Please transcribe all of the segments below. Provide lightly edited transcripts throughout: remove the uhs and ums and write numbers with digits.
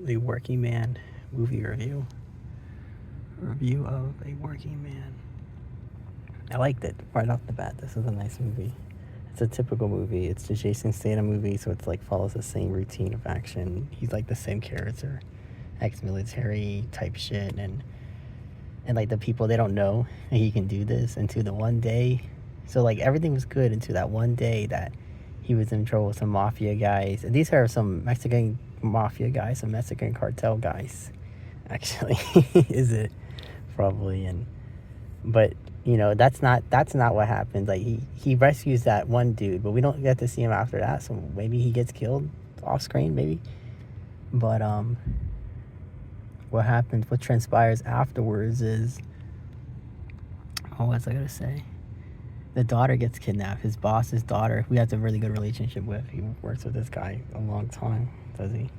the Working Man movie review. Review of A Working Man. I liked it right off the bat. This is a nice movie. It's a typical movie. It's the Jason Statham movie, so it's like follows the same routine of action. He's like the same character, ex-military type shit, and like the people, they don't know that he can do this until the one day. So like everything was good until that one day that he was in trouble with some mafia guys, and these are some Mexican mafia guys, some Mexican cartel guys, actually. Is it probably? And but that's not what happens. Like he rescues that one dude, but we don't get to see him after that, so maybe he gets killed off screen, maybe. But what transpires afterwards is, what was I gonna say? The daughter gets kidnapped. His boss's daughter, who he has a really good relationship with. He works with this guy a long time, does he?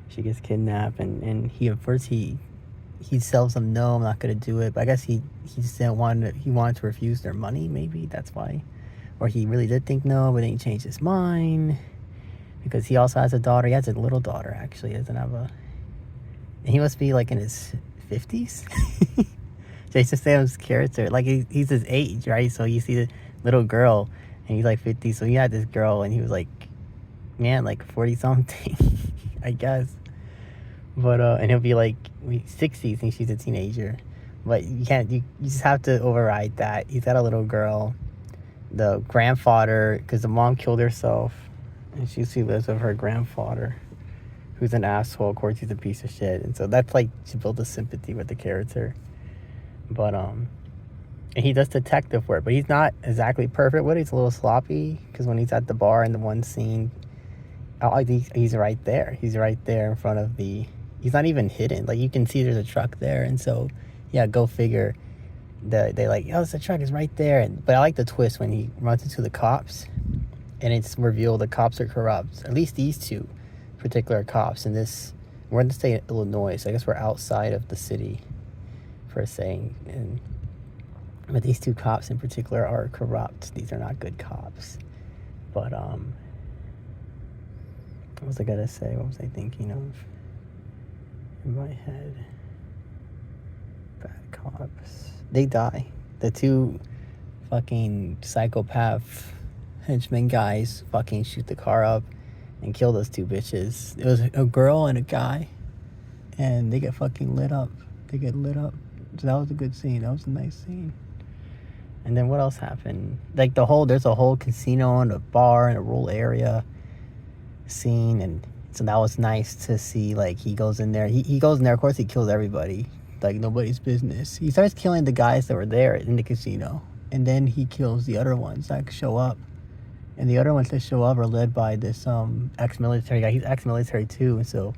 She gets kidnapped, and he at first he tells them, no, I'm not gonna do it. But I guess he just didn't want to. He wanted to refuse their money. Maybe that's why, or he really did think no, but then he changed his mind because he also has a daughter. He has a little daughter, actually. He doesn't have a. And he must be like in his 50s. Jason Statham's character, like he's his age, right? So you see the little girl, and he's like 50. So he had this girl, and he was like, man, like 40 something, I guess. But and he'll be like 60s, and she's a teenager. But you can't. You just have to override that. He's got a little girl. The grandfather, because the mom killed herself, and she lives with her grandfather, who's an asshole. Of course, he's a piece of shit, and so that's like to build a sympathy with the character. But and he does detective work, but he's not exactly perfect with it. He's a little sloppy because when he's at the bar in the one scene, he's right there. He's right there in front of the. He's not even hidden. Like you can see there's a truck there, and so yeah, go figure. They like, oh, the truck is right there. But I like the twist when he runs into the cops, and it's revealed the cops are corrupt. At least these two particular cops. And we're in the state of Illinois, so I guess we're outside of the city, per se. But these two cops in particular are corrupt. These are not good cops. But what was I gonna say? What was I thinking of in my head? Bad cops. They die. The two fucking psychopath henchmen guys fucking shoot the car up and kill those two bitches. It was a girl and a guy, and they get fucking lit up. They get lit up. So that was a good scene. That was a nice scene. And then what else happened? Like there's a whole casino and a bar in a rural area scene, and so that was nice to see. Like he goes in there. He goes in there. Of course, he kills everybody. Like nobody's business. He starts killing the guys that were there in the casino, and then he kills the other ones that show up. And the other ones that show up are led by this ex-military guy. He's ex-military too, and so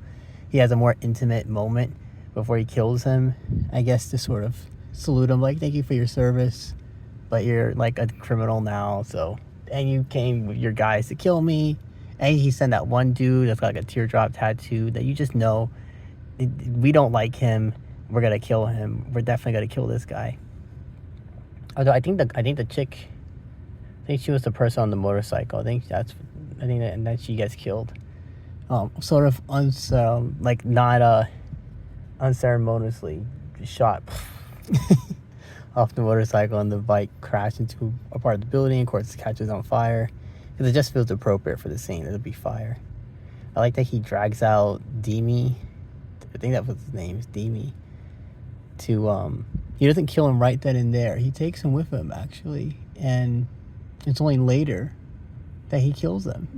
he has a more intimate moment before he kills him, I guess, to sort of salute him, like, thank you for your service, but you're like a criminal now, so, and you came with your guys to kill me. And he sent that one dude that's got like a teardrop tattoo that you just know, we don't like him, we're gonna kill him, we're definitely gonna kill this guy. Although I think the chick, I think she was the person on the motorcycle. And then she gets killed. Sort of not unceremoniously shot off the motorcycle, and the bike crashed into a part of the building. Of course, it catches on fire because it just feels appropriate for the scene. It'll be fire. I like that he drags out Demi. I think that was his name. Is Demi. He doesn't kill him right then and there. He takes him with him actually, and it's only later that he kills them.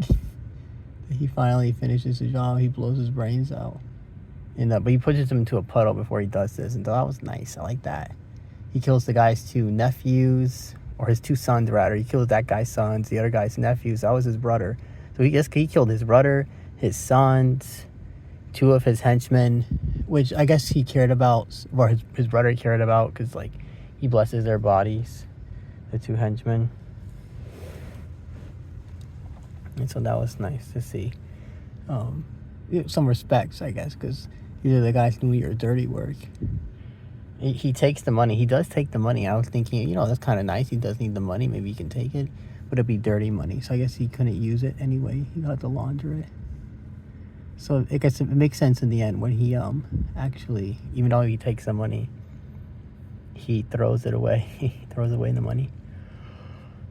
He finally finishes the job. He blows his brains out. But he pushes him into a puddle before he does this. And that was nice. I like that. He kills the guy's two nephews, or his two sons, rather. He kills that guy's sons, the other guy's nephews. That was his brother. So he killed his brother, his sons, two of his henchmen, which I guess he cared about, or his brother cared about, because, like, he blesses their bodies, the two henchmen. And so that was nice to see. Some respects, I guess, because these are the guys doing your dirty work. He takes the money. He does take the money. I was thinking, that's kind of nice. He does need the money. Maybe he can take it. But it'd be dirty money. So I guess he couldn't use it anyway. He had to launder it. So I guess it makes sense in the end when he actually, even though he takes the money, he throws it away. He throws away the money.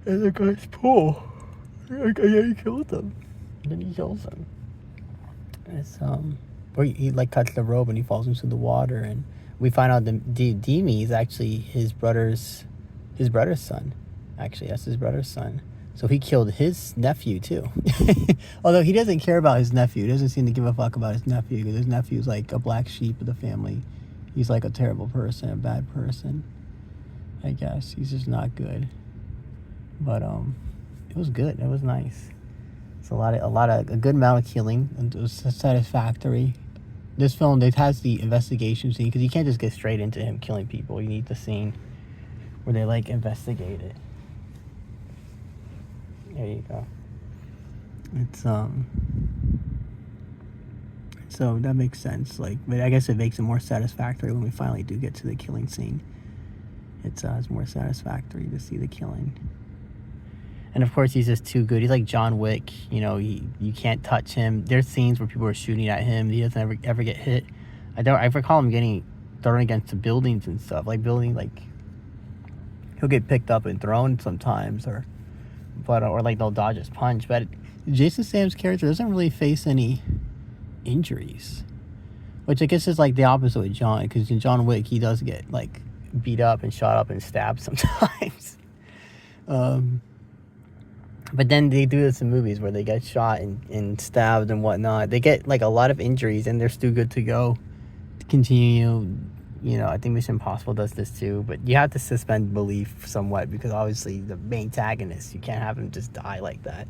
And the guy's poor. Yeah, he killed him. And then he kills him. It's or he like cuts the rope and he falls into the water, and we find out the Demi is actually his brother's son. Actually, that's his brother's son. So he killed his nephew too. Although he doesn't care about his nephew. He doesn't seem to give a fuck about his nephew, because his nephew's like a black sheep of the family. He's like a terrible person, a bad person. I guess he's just not good. But it was good. It was nice. It's a good amount of killing, and it was satisfactory. This film, it has the investigation scene, because you can't just get straight into him killing people. You need the scene where they like investigate it. There you go. It's so that makes sense. Like, but I guess it makes it more satisfactory when we finally do get to the killing scene. It's more satisfactory to see the killing. And of course, he's just too good. He's like John Wick. You know, you can't touch him. There's scenes where people are shooting at him. He doesn't ever get hit. I recall him getting thrown against the buildings and stuff. Like he'll get picked up and thrown sometimes, or like they'll dodge his punch. But Jason Statham's character doesn't really face any injuries, which I guess is like the opposite with John, because in John Wick he does get like beat up and shot up and stabbed sometimes. But then they do this in movies where they get shot and stabbed and whatnot. They get like a lot of injuries and they're still good to go to continue. You know, I think Mission Impossible does this too, but you have to suspend belief somewhat, because obviously the main antagonist, you can't have him just die like that.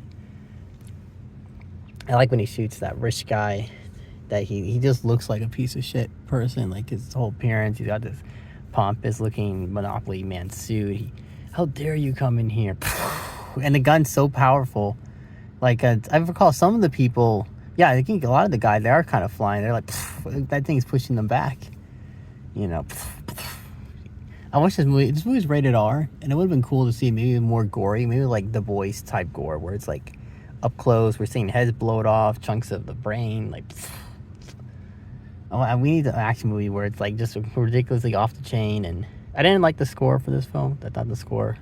I like when he shoots that rich guy, that he just looks like a piece of shit person. Like his whole appearance, he's got this pompous looking Monopoly man suit. How dare you come in here? And the gun's so powerful. Like I recall some of the people, yeah, I think a lot of the guys, they are kind of flying. They're like, that thing's pushing them back. You know, I wish this movie's rated R, and it would have been cool to see maybe more gory, maybe like The Boys type gore, where it's like up close, we're seeing heads blow it off, chunks of the brain, like. Oh, we need an action movie where it's like just ridiculously off the chain. And I didn't like the score for this film. I thought the score,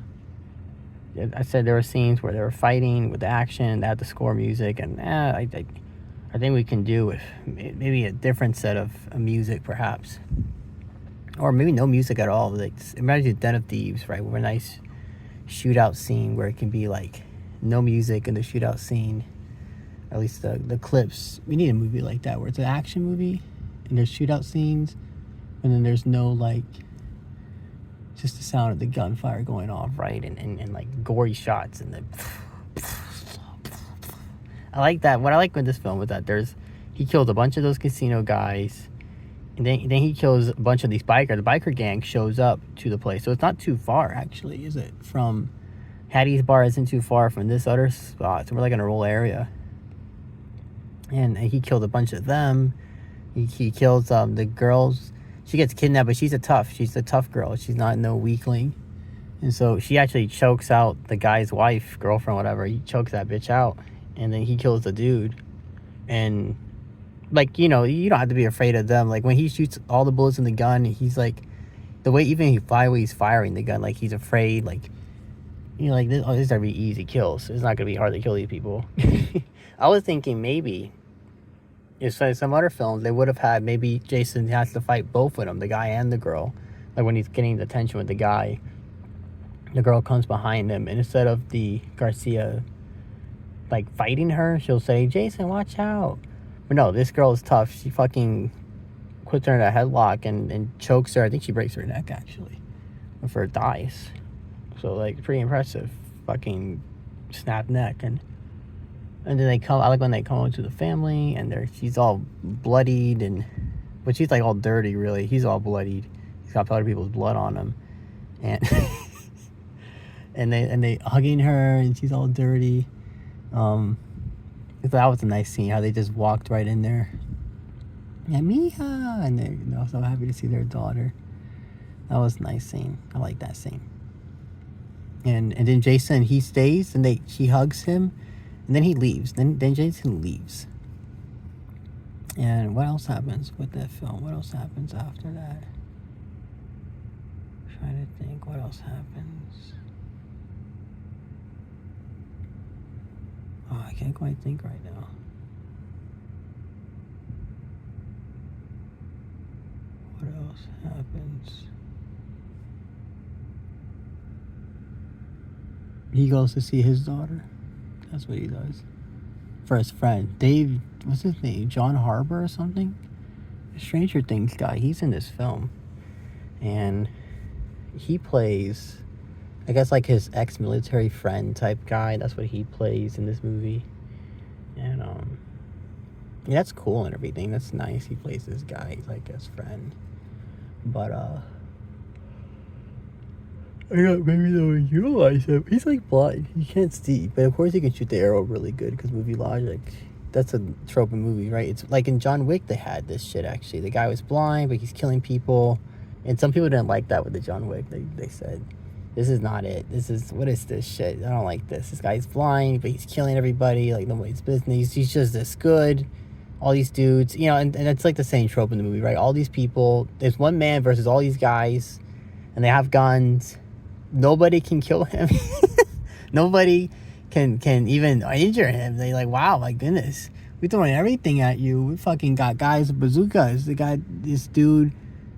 I said there were scenes where they were fighting with the action, they had the score music, and I think we can do with maybe a different set of music, perhaps. Or maybe no music at all. Like, imagine Den of Thieves, right? With a nice shootout scene where it can be like no music in the shootout scene. At least the clips. We need a movie like that where it's an action movie and there's shootout scenes, and then there's no like, just the sound of the gunfire going off, right? And like gory shots and the. I like that. What I like with this film was that he killed a bunch of those casino guys. And then he kills a bunch of these bikers. The biker gang shows up to the place. So it's not too far, actually, is it? From Hattie's Bar isn't too far from this other spot. So we're like in a rural area. And he killed a bunch of them. He kills the girls. She gets kidnapped, but she's a tough girl. She's not no weakling. And so she actually chokes out the guy's wife, girlfriend, whatever. He chokes that bitch out. And then he kills the dude. And... like, you know, you don't have to be afraid of them. Like, when he shoots all the bullets in the gun, he's like, the way he's firing the gun, like, he's afraid, like, you know, like, this is gonna be easy kills. It's not gonna be hard to kill these people. I was thinking maybe, if some other films, they would have had, maybe Jason has to fight both of them, the guy and the girl. Like, when he's getting the tension with the guy, the girl comes behind him, and instead of the Garcia, like, fighting her, she'll say, Jason, watch out. But no, this girl is tough. She fucking puts her in a headlock and chokes her. I think she breaks her neck, actually, before it dies. So, like, pretty impressive. Fucking snap neck. And then I like when they come into the family, and she's all bloodied, but she's, like, all dirty, really. He's all bloodied. He's got other people's blood on him. And and they hugging her, and she's all dirty. That was a nice scene, how they just walked right in there. Yeah, Mija! And they're so happy to see their daughter. That was a nice scene. I like that scene. And then Jason, he stays, and she hugs him, and then he leaves. Then Jason leaves. And what else happens with that film? What else happens after that? I'm trying to think what else happens. Oh, I can't quite think right now. What else happens? He goes to see his daughter. That's what he does. For his friend. Dave, what's his name? John Harbour or something? The Stranger Things guy. He's in this film. And he plays, I guess, like his ex-military friend type guy. That's what he plays in this movie. And, yeah, that's cool and everything. That's nice. He plays this guy. He's like his friend. But, I got maybe though you realize him. He's like blind. He can't see. But of course he can shoot the arrow really good because movie logic. That's a trope in movie, right? It's like in John Wick they had this shit actually. The guy was blind, but he's killing people. And some people didn't like that with the John Wick. They said, this is not it. What is this shit? I don't like this. This guy's blind, but he's killing everybody like nobody's business. He's just this good. All these dudes, you know, and it's like the same trope in the movie, right? All these people, there's one man versus all these guys, and they have guns. Nobody can kill him. Nobody can even injure him. They like, wow, my goodness. We're throwing everything at you. We fucking got guys with bazookas. They got this dude,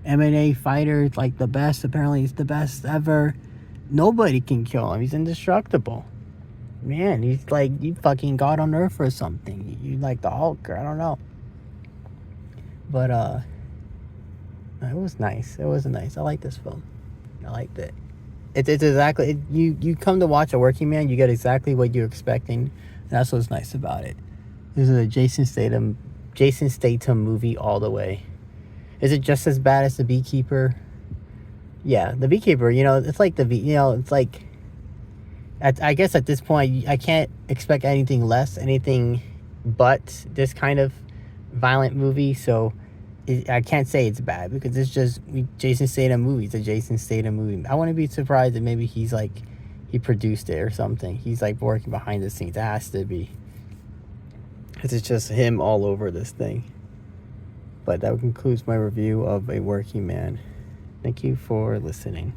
MMA fighter, like the best. Apparently he's the best ever. Nobody can kill him. He's indestructible. Man, he's like, you fucking God on earth or something. You like the Hulk, or I don't know. But, it was nice. It was nice. I like this film. I liked it. It's exactly, you come to watch a working man, you get exactly what you're expecting. And that's what's nice about it. This is a Jason Statham movie all the way. Is it just as bad as The Beekeeper? Yeah, The Beekeeper, you know, it's like it's like, I guess at this point, I can't expect anything less, anything but this kind of violent movie. So I can't say it's bad because it's just Jason Statham movie. It's a Jason Statham movie. I wouldn't be surprised if maybe he's like, he produced it or something. He's like working behind the scenes. It has to be. Because it's just him all over this thing. But that concludes my review of A Working Man. Thank you for listening.